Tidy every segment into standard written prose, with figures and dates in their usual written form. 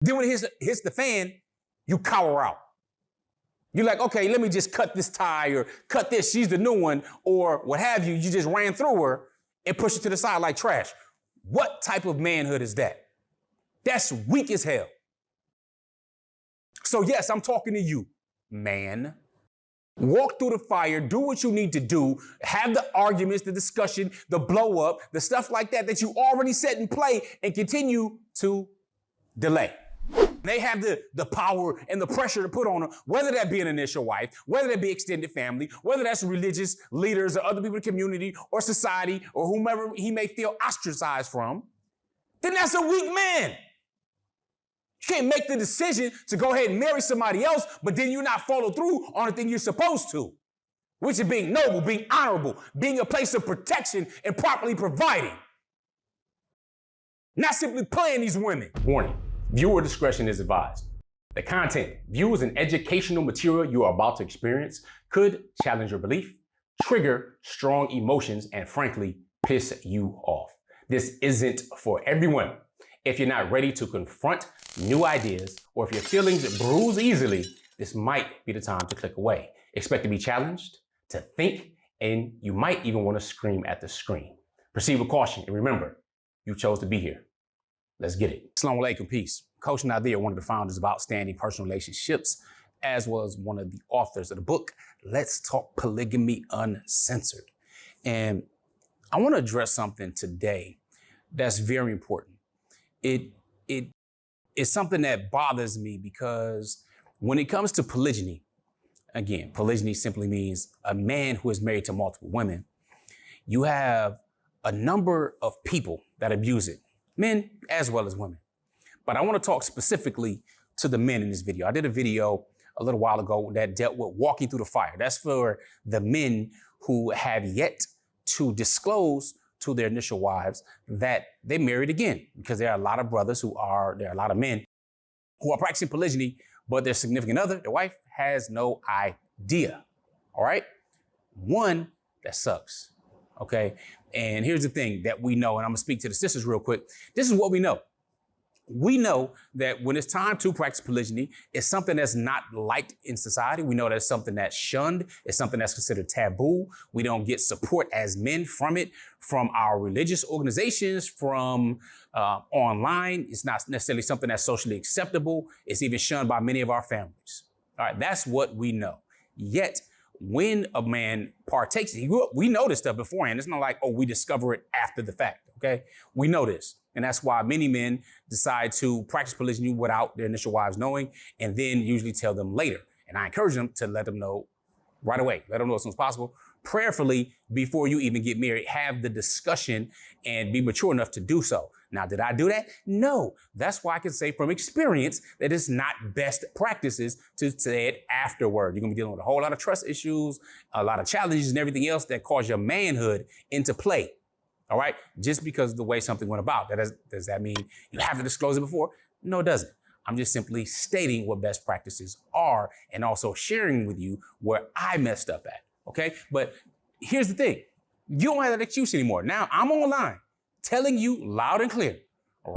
Then when it hits the fan, you cower out. You're like, okay, let me just cut this tie or cut this, she's the new one, or what have you. You just ran through her and pushed her to the side like trash. What type of manhood is that? That's weak as hell. So yes, I'm talking to you, man. Walk through the fire, do what you need to do, have the arguments, the discussion, the blow up, the stuff like that that you already set in play and continue to delay. They have the power and the pressure to put on her, whether that be an initial wife, whether that be extended family, whether that's religious leaders or other people in the community or society or whomever he may feel ostracized from, then that's a weak man. You can't make the decision to go ahead and marry somebody else, but then you not follow through on the thing you're supposed to, which is being noble, being honorable, being a place of protection and properly providing. Not simply playing these women. Warning, viewer discretion is advised. The content, views, and educational material you are about to experience could challenge your belief, trigger strong emotions, and frankly, piss you off. This isn't for everyone. If you're not ready to confront new ideas, or if your feelings bruise easily, this might be the time to click away. Expect to be challenged, to think, and you might even want to scream at the screen. Proceed with caution, and remember, you chose to be here. Let's get it. Assalamu alaikum, peace. Coach Nyla, one of the founders of Outstanding Personal Relationships, as well as one of the authors of the book, Let's Talk Polygamy Uncensored. And I want to address something today that's very important. It's something that bothers me because when it comes to polygyny, again, polygyny simply means a man who is married to multiple women. You have a number of people that abuse it, men as well as women. But I want to talk specifically to the men in this video. I did a video a little while ago that dealt with walking through the fire. That's for the men who have yet to disclose to their initial wives that they married again, because there are a lot of brothers there are a lot of men who are practicing polygyny, but their significant other, their wife, has no idea. All right? One, that sucks. Okay? And here's the thing that we know, and I'm gonna speak to the sisters real quick. This is what we know. We know that when it's time to practice polygyny, it's something that's not liked in society. We know that it's something that's shunned. It's something that's considered taboo. We don't get support as men from it, from our religious organizations, from online. It's not necessarily something that's socially acceptable. It's even shunned by many of our families. All right, that's what we know. Yet, when a man partakes, we know this stuff beforehand. It's not like, oh, we discover it after the fact, okay? We know this. And that's why many men decide to practice polygyny without their initial wives knowing, and then usually tell them later. And I encourage them to let them know right away. Let them know as soon as possible. Prayerfully, before you even get married, have the discussion and be mature enough to do so. Now, did I do that? No. That's why I can say from experience that it's not best practices to say it afterward. You're going to be dealing with a whole lot of trust issues, a lot of challenges and everything else that cause your manhood into play. All right? Just because of the way something went about. Does that mean you have to disclose it before? No, it doesn't. I'm just simply stating what best practices are and also sharing with you where I messed up at. Okay? But here's the thing. You don't have that excuse anymore. Now I'm online telling you loud and clear,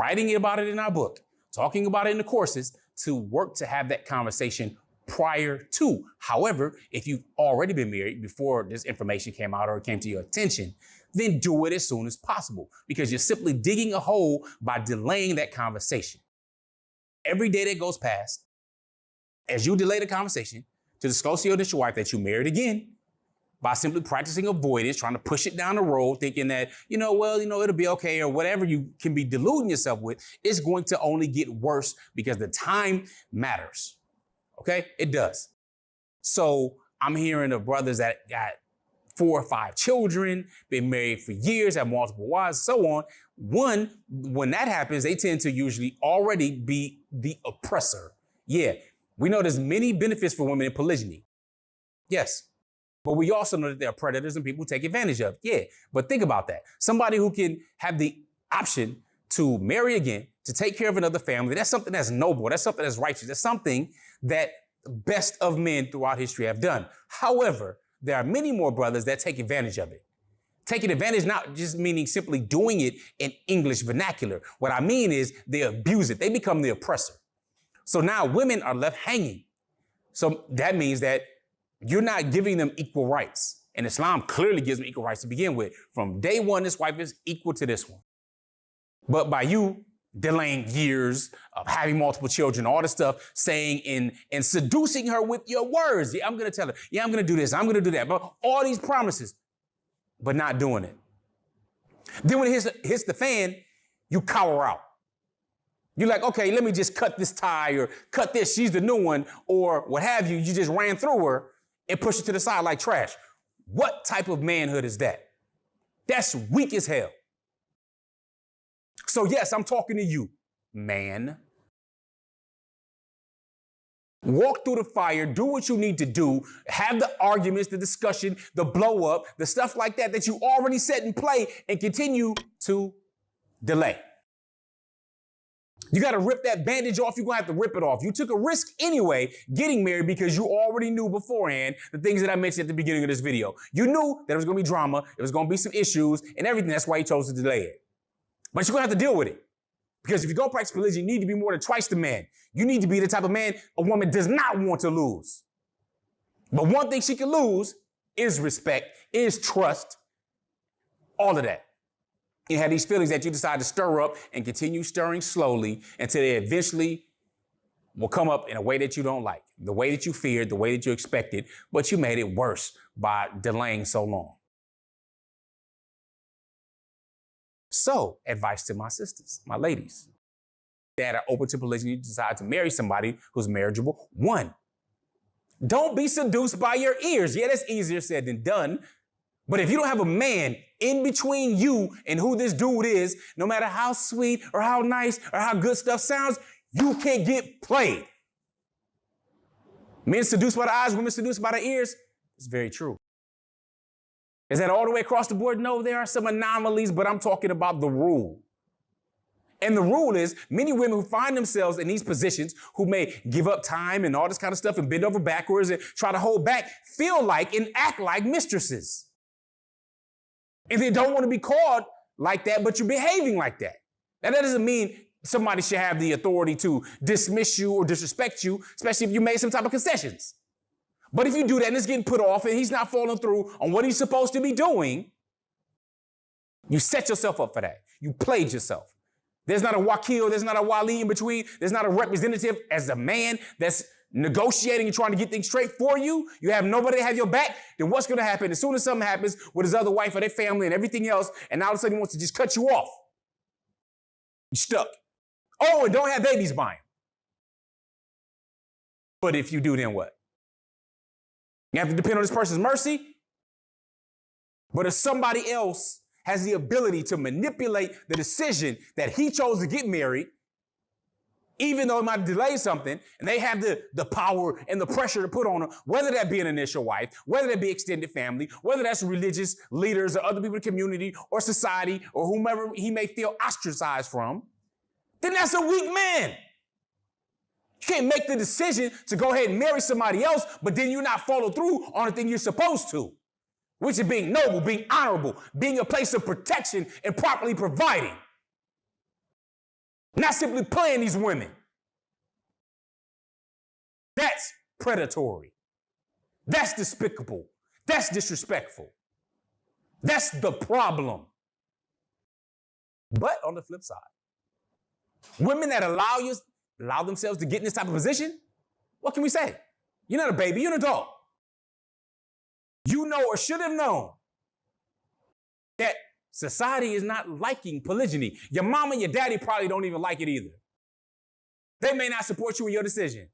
writing about it in our book, talking about it in the courses to work to have that conversation prior to. However, if you've already been married before this information came out or it came to your attention, then do it as soon as possible, because you're simply digging a hole by delaying that conversation. Every day that goes past, as you delay the conversation to disclose to your initial wife that you married again, by simply practicing avoidance, trying to push it down the road, thinking that, it'll be okay, or whatever you can be deluding yourself with, it's going to only get worse because the time matters. Okay? It does. So I'm hearing of brothers that got 4 or 5 children, been married for years, have multiple wives, so on. One, when that happens, they tend to usually already be the oppressor. Yeah, we know there's many benefits for women in polygyny. Yes. But we also know that there are predators and people who take advantage of. Yeah, but think about that. Somebody who can have the option to marry again, to take care of another family, that's something that's noble. That's something that's righteous. That's something that the best of men throughout history have done. However, there are many more brothers that take advantage of it. Taking advantage, not just meaning simply doing it in English vernacular. What I mean is they abuse it. They become the oppressor. So now women are left hanging. So that means that you're not giving them equal rights. And Islam clearly gives them equal rights to begin with. From day one, this wife is equal to this one. But by you delaying years of having multiple children, all this stuff, saying and seducing her with your words. Yeah, I'm going to tell her. Yeah, I'm going to do this. I'm going to do that. But all these promises, but not doing it. Then when it hits the fan, you cower out. You're like, okay, let me just cut this tie or cut this. She's the new one or what have you. You just ran through her and pushed her to the side like trash. What type of manhood is that? That's weak as hell. So yes, I'm talking to you, man. Walk through the fire, do what you need to do, have the arguments, the discussion, the blow up, the stuff like that that you already set in play and continue to delay. You got to rip that bandage off. You're going to have to rip it off. You took a risk anyway getting married because you already knew beforehand the things that I mentioned at the beginning of this video. You knew that there was going to be drama, there was going to be some issues and everything. That's why you chose to delay it. But you're going to have to deal with it. Because if you go practice polygyny, you need to be more than twice the man. You need to be the type of man a woman does not want to lose. But one thing she can lose is respect, is trust, all of that. You have these feelings that you decide to stir up and continue stirring slowly until they eventually will come up in a way that you don't like, the way that you feared, the way that you expected, but you made it worse by delaying so long. So, advice to my sisters, my ladies that are open to polygyny, decide to marry somebody who's marriageable. One, don't be seduced by your ears. Yeah, that's easier said than done. But if you don't have a man in between you and who this dude is, no matter how sweet or how nice or how good stuff sounds, you can't get played. Men seduced by the eyes, women seduced by the ears. It's very true. Is that all the way across the board? No, there are some anomalies, but I'm talking about the rule. And the rule is many women who find themselves in these positions, who may give up time and all this kind of stuff and bend over backwards and try to hold back, feel like and act like mistresses. And they don't want to be called like that, but you're behaving like that. Now, that doesn't mean somebody should have the authority to dismiss you or disrespect you, especially if you made some type of concessions. But if you do that and it's getting put off and he's not following through on what he's supposed to be doing, you set yourself up for that. You played yourself. There's not a wakil, there's not a wali in between. There's not a representative as a man that's negotiating and trying to get things straight for you. You have nobody to have your back. Then what's going to happen as soon as something happens with his other wife or their family and everything else, and all of a sudden he wants to just cut you off? You're stuck. Oh, and don't have babies by him. But if you do, then what? You have to depend on this person's mercy. But if somebody else has the ability to manipulate the decision that he chose to get married, even though it might delay something, and they have the power and the pressure to put on her, whether that be an initial wife, whether that be extended family, whether that's religious leaders or other people in the community or society or whomever he may feel ostracized from, then that's a weak man. You can't make the decision to go ahead and marry somebody else, but then you not follow through on the thing you're supposed to, which is being noble, being honorable, being a place of protection and properly providing. Not simply playing these women. That's predatory. That's despicable. That's disrespectful. That's the problem. But on the flip side, women that allow themselves to get in this type of position, what can we say? You're not a baby, you're an adult. You know or should have known that society is not liking polygyny. Your mama and your daddy probably don't even like it either. They may not support you in your decision.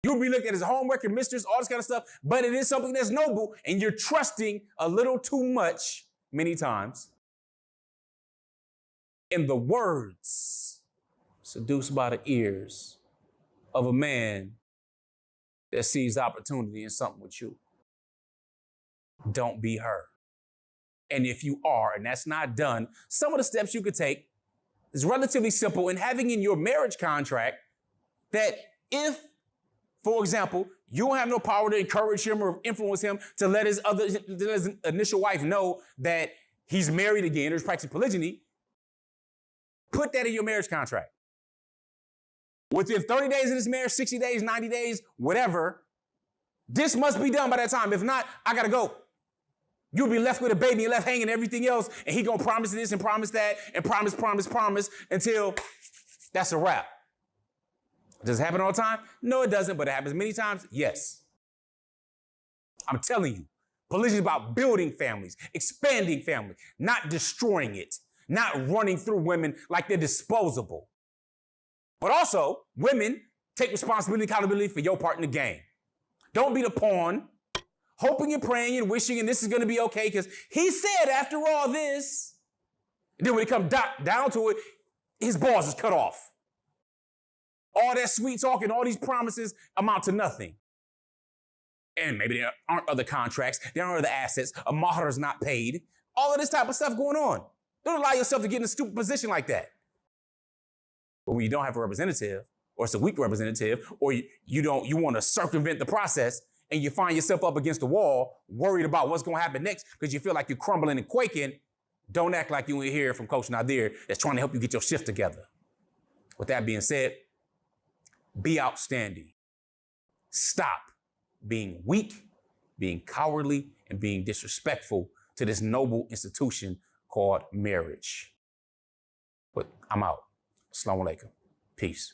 You'll be looked at as a homewrecker, mistress, all this kind of stuff, but it is something that's noble, and you're trusting a little too much many times in the words seduced by the ears of a man that sees opportunity in something with you. Don't be her. And if you are, and that's not done, some of the steps you could take is relatively simple in having in your marriage contract that if, for example, you don't have no power to encourage him or influence him to let his initial wife know that he's married again or is practicing polygyny, put that in your marriage contract. Within 30 days of this marriage, 60 days, 90 days, whatever, this must be done by that time. If not, I gotta go. You'll be left with a baby and left hanging and everything else, and he gonna promise this and promise that and promise until that's a wrap. Does it happen all the time? No, it doesn't, but it happens many times. Yes. I'm telling you, polygyny is about building families, expanding families, not destroying it, not running through women like they're disposable. But also, women, take responsibility and accountability for your part in the game. Don't be the pawn, hoping and praying and wishing and this is going to be okay because he said after all this. And then when it comes down to it, his balls is cut off. All that sweet talk and all these promises amount to nothing. And maybe there aren't other contracts, there aren't other assets, a mahr is not paid. All of this type of stuff going on. Don't allow yourself to get in a stupid position like that. But when you don't have a representative, or it's a weak representative, or you want to circumvent the process, and you find yourself up against the wall, worried about what's going to happen next because you feel like you're crumbling and quaking, don't act like you ain't hear from Coach Nazir that's trying to help you get your shift together. With that being said, be outstanding. Stop being weak, being cowardly, and being disrespectful to this noble institution called marriage. But I'm out. Assalamu alaikum. Peace.